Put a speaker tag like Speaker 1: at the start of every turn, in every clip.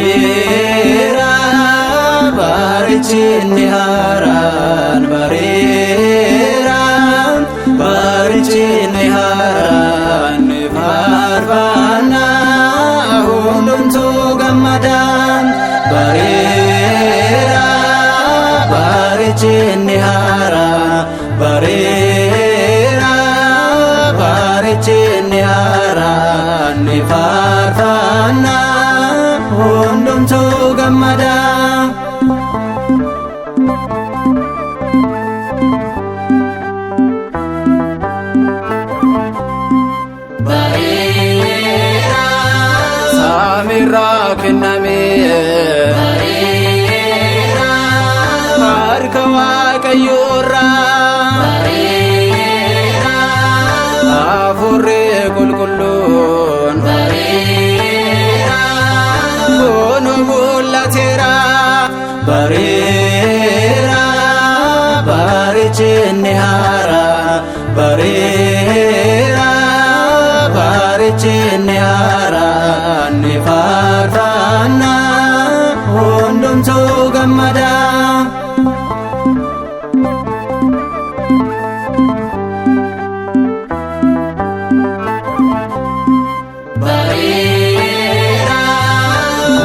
Speaker 1: Bareera bareechinni haaraan bareera bareechinni haaraan faarfannaa hundumtuu gammadaan bareera bareechinni haaraan bareera bareechinni haaraan faarfannaa hundumtuu gammadaa. Bareera saamirraa kennamee bareera harka Waaqayyoorraa bareera Hafuurri qulqulluun Bono mul'ateera bareera bareechinni haaraa bareera bareechinni haaraan ni faarfannaa hundumtuu gammadaa.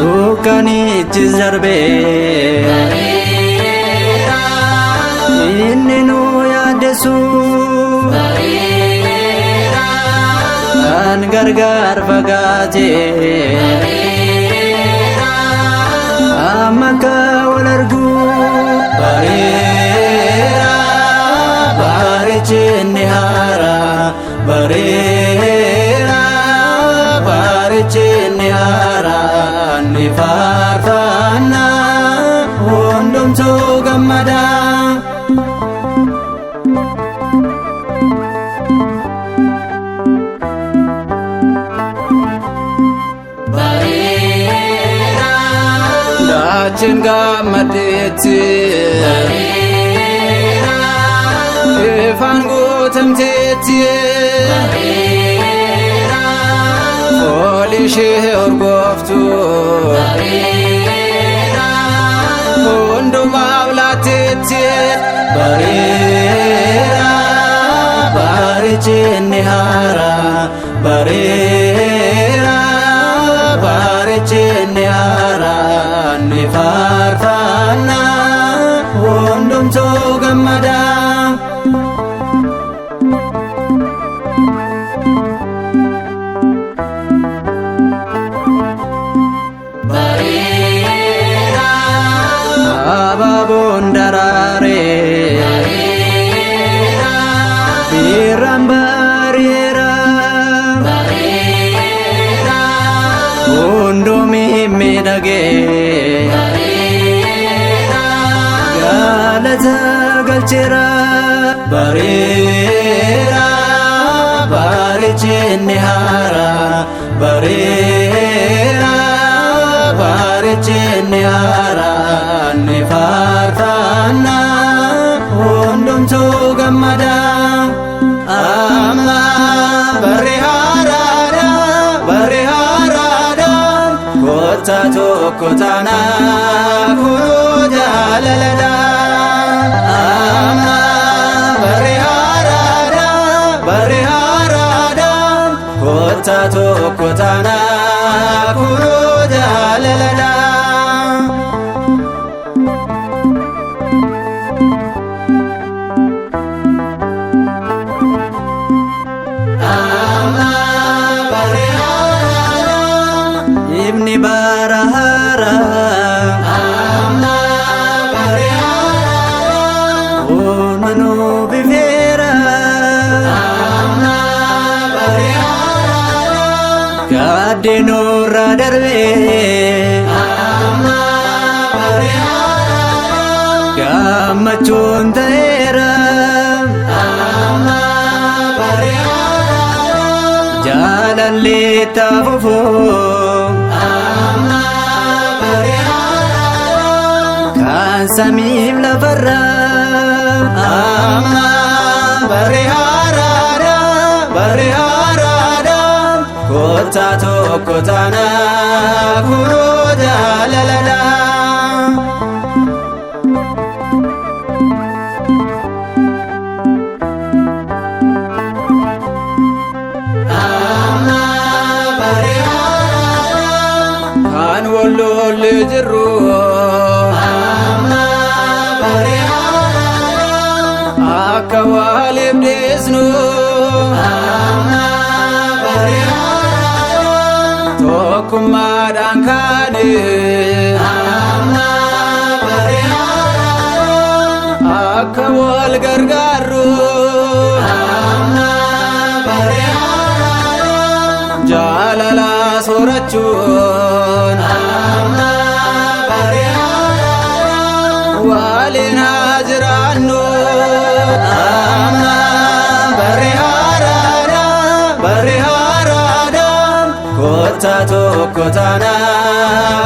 Speaker 1: Dukkanichi darbee bareera inni nu yaaddeessu bareera kan gargar fagaatee bareera amma akka wal argu bareera bareechinni haaraa bareera bareechinni haaraan ni faarfannaa hundumtuu gammadaa. Bareera daachiin gammadeetti bareera ifaan guutamteetti bareera foolishee urgooftu bareera hundumaaf laatteetti bareera bareechinni haaraa bareera bareechinni haaraan ni faarfannaa hundumtuu gammadaa. Bareera abaaboon daraaree bareera birraan bareera bareera hundumii miidhagee bareera galata galcheera bareera bareechinni haaraa bareera bareechinni haaraan ni faarfannaa hundumtuu gammadaa. Amma barri haaraadha barri haaraadha kottaa tokko taanaa kunoo jaalaladha. Amma barri haaraadha barri haaraadha kottaa tokko taanaa kunoo jaalaladha. Bara hara amma bare hara baddeenurra darbee amma bari'aadha gammachuun ta'eera amma bari'aadha jaalalli taafufu amma bari'aadha kan samiif lafarra amma bari'aadha bari'aadha kottaa tokko taana kunoo jaalalladha. Amma bari'aadha kan wallollee jirru amma bari'aadha akka waliif dhiisnu amma bari'aadha tokkummaadhaan kaane amma bari'aadha akka wal gargaarru amma bari'aadha jaalala soorachuun amma bari'aadha waliin haa jiraannu amma bari'aadha bari'aadha kottaa tokko taana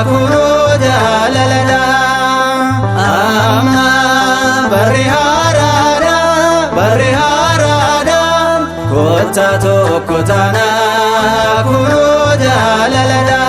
Speaker 1: kunoo jaalalladha. Amma bari'aadha bari'aadha kottaa tokko taana kunoo jaalalladha.